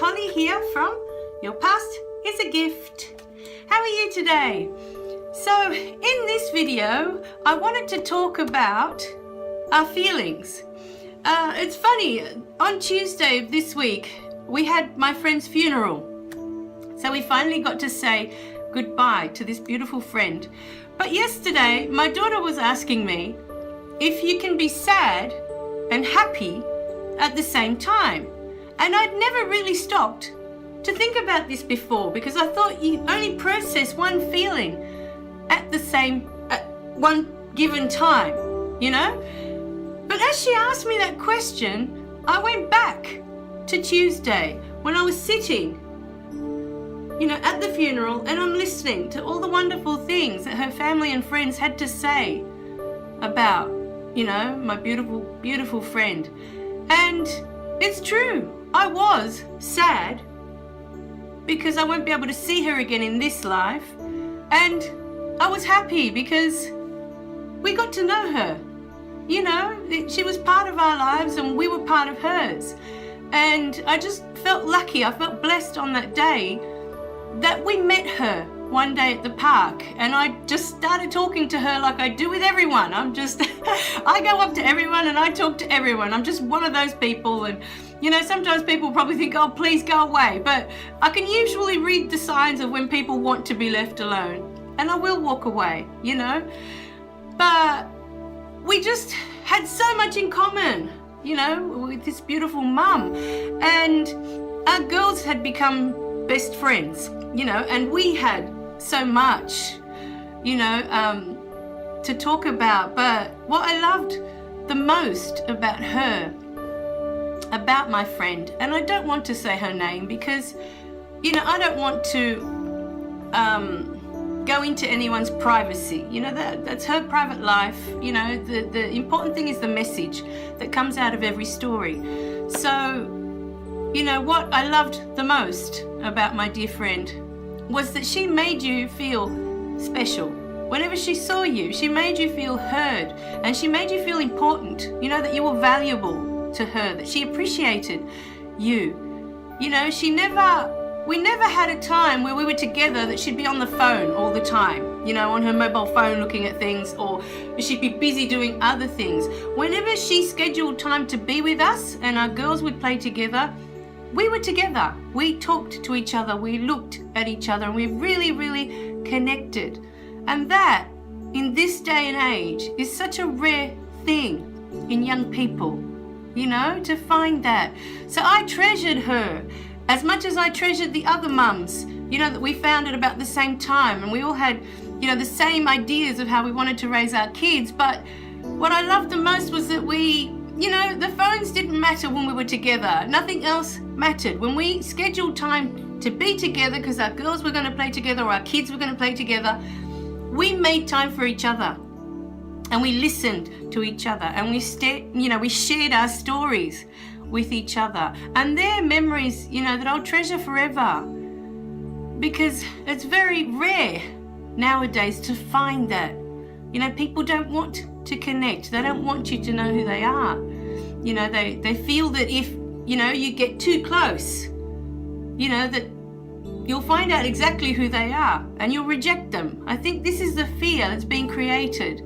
Holly here from Your Past is a Gift. How are you today? So in this video, I wanted to talk about our feelings. It's funny, on Tuesday of this week, we had my friend's funeral. So we finally got to say goodbye to this beautiful friend. But yesterday, my daughter was asking me if you can be sad and happy at the same time. And I'd never really stopped to think about this before, because I thought you only process one feeling at one given time, you know? But as she asked me that question, I went back to Tuesday when I was sitting, you know, at the funeral, and I'm listening to all the wonderful things that her family and friends had to say about, you know, my beautiful, beautiful friend. And it's true, I was sad because I won't be able to see her again in this life. And I was happy because we got to know her. You know, she was part of our lives and we were part of hers. And I just felt lucky, I felt blessed on that day that we met her one day at the park, and I just started talking to her like I do with everyone. I go up to everyone and I talk to everyone. I'm just one of those people. And you know, sometimes people probably think, oh, please go away. But I can usually read the signs of when people want to be left alone. And I will walk away, you know. But we just had so much in common, you know, with this beautiful mum. And our girls had become best friends, you know, and we had so much, you know, to talk about. But what I loved the most about her, about my friend, and I don't want to say her name because, you know, I don't want to go into anyone's privacy. You know, that's her private life. You know, the important thing is the message that comes out of every story. So, you know, what I loved the most about my dear friend was that she made you feel special. Whenever she saw you, she made you feel heard, and she made you feel important. You know, that you were valuable to her, that she appreciated you. You know, we never had a time where we were together that she'd be on the phone all the time, you know, on her mobile phone looking at things, or she'd be busy doing other things. Whenever she scheduled time to be with us and our girls would play together, we were together. We talked to each other, we looked at each other, and we really, really connected. And that, in this day and age, is such a rare thing in young people, you know, to find that. So I treasured her as much as I treasured the other mums, you know, that we found at about the same time, and we all had, you know, the same ideas of how we wanted to raise our kids. But what I loved the most was that we, you know, the phones didn't matter when we were together. Nothing else mattered. When we scheduled time to be together because our girls were going to play together or our kids were going to play together, we made time for each other. And we listened to each other, and we shared our stories with each other. And they're memories, you know, that I'll treasure forever, because it's very rare nowadays to find that. You know, people don't want to connect. They don't want you to know who they are. You know, they feel that if, you know, you get too close, you know, that you'll find out exactly who they are and you'll reject them. I think this is the fear that's being created.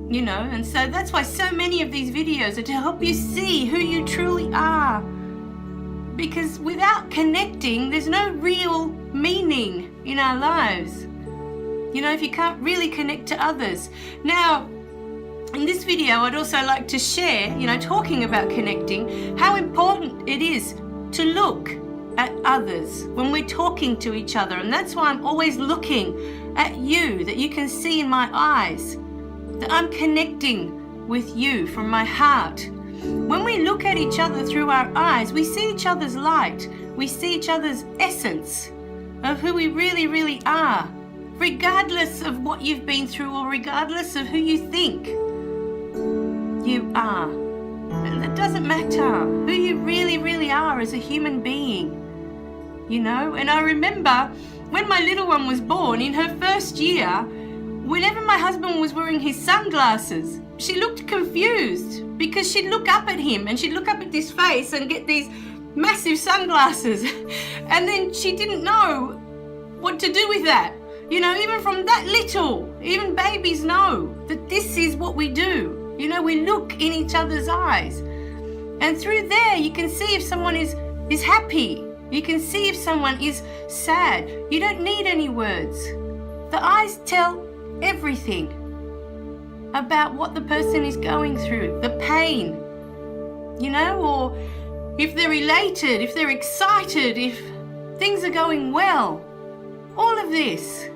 You know, and so that's why so many of these videos are to help you see who you truly are. Because without connecting, there's no real meaning in our lives. You know, if you can't really connect to others. Now, in this video, I'd also like to share, you know, talking about connecting, how important it is to look at others when we're talking to each other. And that's why I'm always looking at you, that you can see in my eyes that I'm connecting with you from my heart. When we look at each other through our eyes, we see each other's light. We see each other's essence of who we really, really are, regardless of what you've been through or regardless of who you think you are. And that doesn't matter who you really, really are as a human being, you know. And I remember when my little one was born, in her first year, whenever my husband was wearing his sunglasses, she looked confused because she'd look up at him and she'd look up at his face and get these massive sunglasses. And then she didn't know what to do with that. You know, even from that little, even babies know that this is what we do. You know, we look in each other's eyes. And through there, you can see if someone is happy. You can see if someone is sad. You don't need any words. The eyes tell everything about what the person is going through, the pain, you know, or if they're elated, if they're excited, if things are going well. All of this.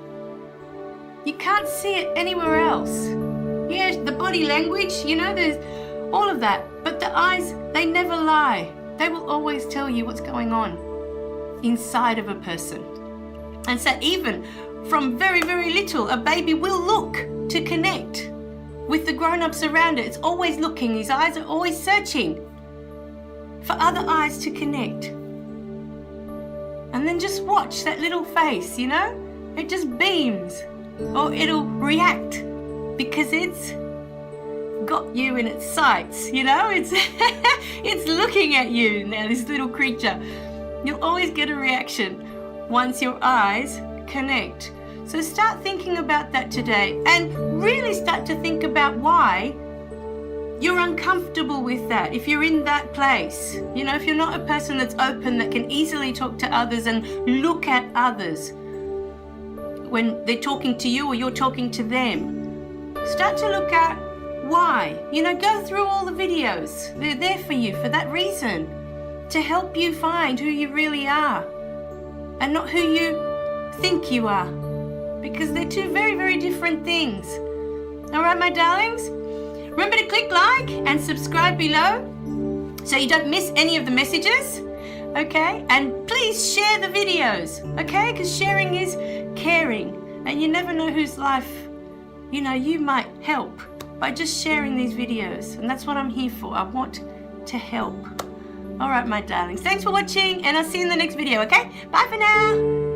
You can't see it anywhere else. Yeah, the body language, you know, there's all of that. But the eyes, they never lie. They will always tell you what's going on inside of a person. And so even from very, very little, a baby will look to connect with the grown-ups around it. It's always looking. His eyes are always searching for other eyes to connect. And then just watch that little face, you know? It just beams. Or it'll react because it's got you in its sights, you know? It's looking at you now, this little creature. You'll always get a reaction once your eyes connect. So start thinking about that today and really start to think about why you're uncomfortable with that. If you're in that place, you know, if you're not a person that's open, that can easily talk to others and look at others when they're talking to you or you're talking to them, start to look at why. You know, go through all the videos. They're there for you for that reason, to help you find who you really are and not who you think you are, because they're two very, very different things. All right, my darlings? Remember to click like and subscribe below so you don't miss any of the messages, okay? And please share the videos, okay? Because sharing is caring, and you never know whose life, you know, you might help by just sharing these videos. And that's what I'm here for. I want to help. All right, my darlings. Thanks for watching, and I'll see you in the next video, okay? Bye for now.